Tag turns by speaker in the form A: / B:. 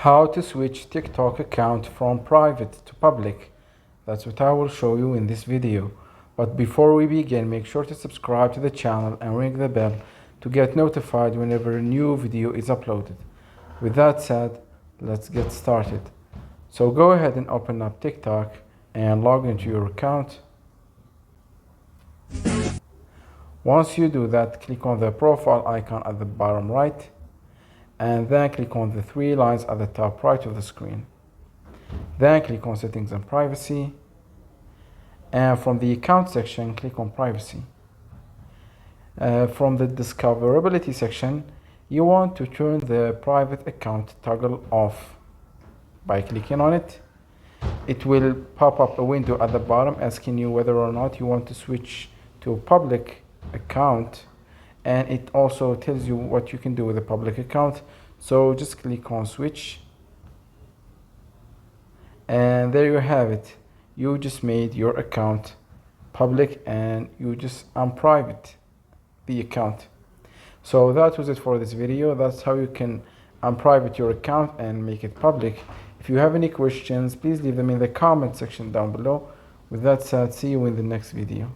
A: How to switch TikTok account from private to public. That's what I will show you in this video. But before we begin, make sure to subscribe to the channel and ring the bell to get notified whenever a new video is uploaded. With that said, let's get started. So go ahead and open up TikTok and log into your account. Once you do that, click on the profile icon at the bottom right, and then click on the three lines at the top right of the screen. Then click on settings and privacy, and from the account section, click on privacy. From the discoverability section, you want to turn the private account toggle off. By clicking on it, it will pop up a window at the bottom asking you whether or not you want to switch to a public account, and it also tells you what you can do with a public account. So just click on switch, and there you have it. You just made your account public and you just unprivate the account. So that was it for this video. That's how you can unprivate your account and make it public. If you have any questions, please leave them in the comment section down below. With that said, see you in the next video.